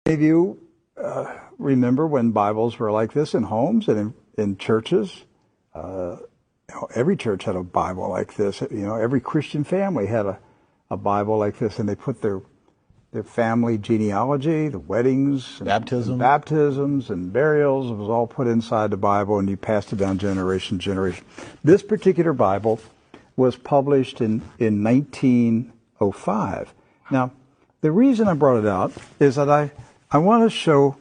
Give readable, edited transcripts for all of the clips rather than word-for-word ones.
If you remember when Bibles were like this in homes and in churches, every church had a Bible like this. Every Christian family had a Bible like this, and they put their family genealogy, the weddings, and baptisms and burials. It was all put inside the Bible, and you passed it down generation to generation. This particular Bible was published in 1905. Now, the reason I brought it out is that I want to show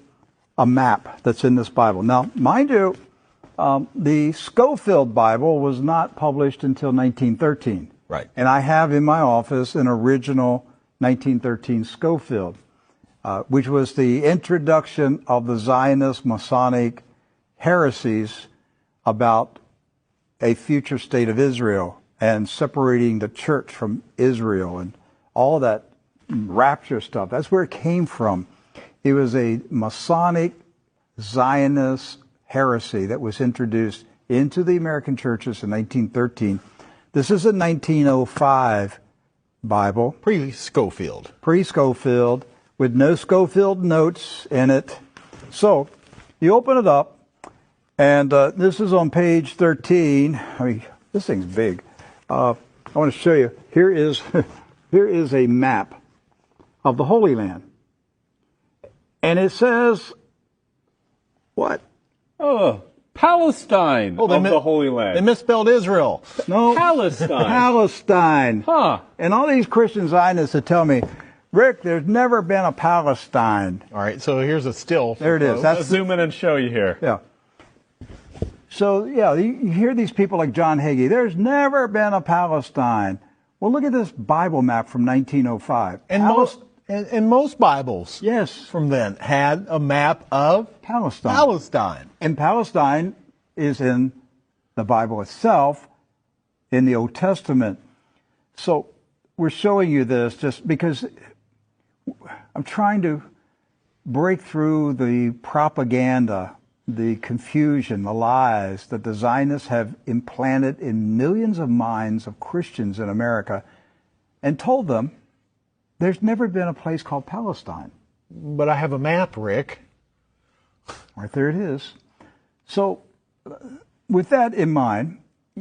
a map that's in this Bible. Now, mind you, the Schofield Bible was not published until 1913. Right. And I have in my office an original 1913 Schofield, which was the introduction of the Zionist Masonic heresies about a future state of Israel and separating the church from Israel and all that rapture stuff. That's where it came from. It was a Masonic Zionist heresy that was introduced into the American churches in 1913. This is a 1905 Bible. Pre-Schofield. Pre-Schofield, with no Schofield notes in it. So, you open it up, and this is on page 13. I mean, this thing's big. I want to show you. Here is a map of the Holy Land. And it says, what? Oh, Palestine of the Holy Land. They misspelled Israel. No. Palestine. Palestine. Huh. And all these Christian Zionists that tell me, Rick, there's never been a Palestine. All right, so here's a still. There it is. Let's zoom in and show you here. Yeah. So, yeah, you hear these people like John Hagee, there's never been a Palestine. Well, look at this Bible map from 1905. And most Bibles, yes, from then had a map of Palestine. And Palestine is in the Bible itself, in the Old Testament. So we're showing you this just because I'm trying to break through the propaganda, the confusion, the lies that the Zionists have implanted in millions of minds of Christians in America, and told them there's never been a place called Palestine. But I have a map, Rick. Right there it is. So, with that in mind,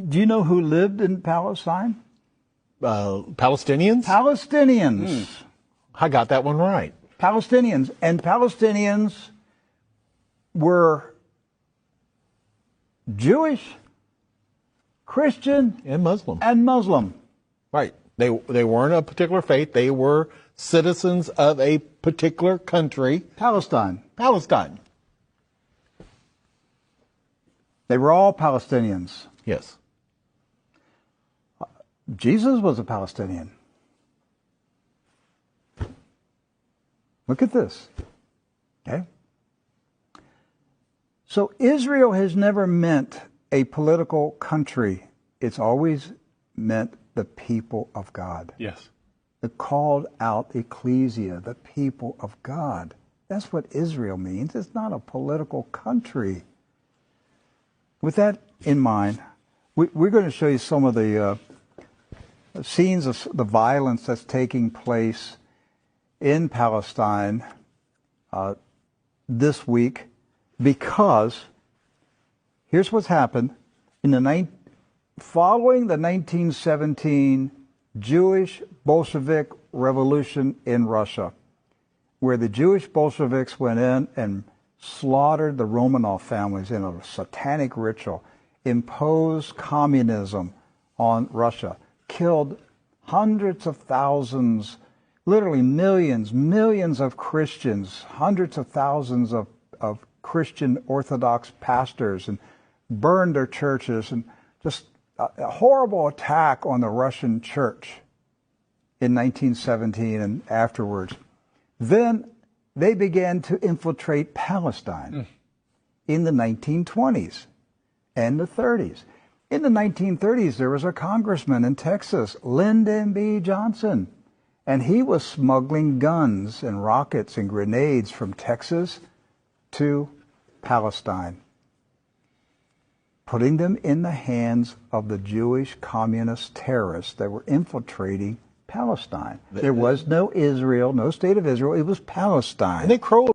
do you know who lived in Palestine? Palestinians? Palestinians. I got that one right. Palestinians. And Palestinians were Jewish, Christian, and Muslim. Right. They weren't a particular faith. They were citizens of a particular country. Palestine. They were all Palestinians. Yes. Jesus was a Palestinian. Look at this. Okay? So Israel has never meant a political country. It's always meant the people of God. Yes. The called out ecclesia, the people of God. That's what Israel means. It's not a political country. With that in mind, we're going to show you some of the scenes of the violence that's taking place in Palestine this week, because here's what's happened following the 1917 Jewish Bolshevik Revolution in Russia, where the Jewish Bolsheviks went in and slaughtered the Romanov families in a satanic ritual, imposed communism on Russia, killed hundreds of thousands, literally millions of Christians, hundreds of thousands of Christian Orthodox pastors, and burned their churches, and just a horrible attack on the Russian church in 1917 and afterwards. Then they began to infiltrate Palestine in the 1920s and the 30s. In the 1930s, there was a congressman in Texas, Lyndon B. Johnson, and he was smuggling guns and rockets and grenades from Texas to Palestine, putting them in the hands of the Jewish communist terrorists that were infiltrating Palestine. There was no Israel, no state of Israel. It was Palestine. And they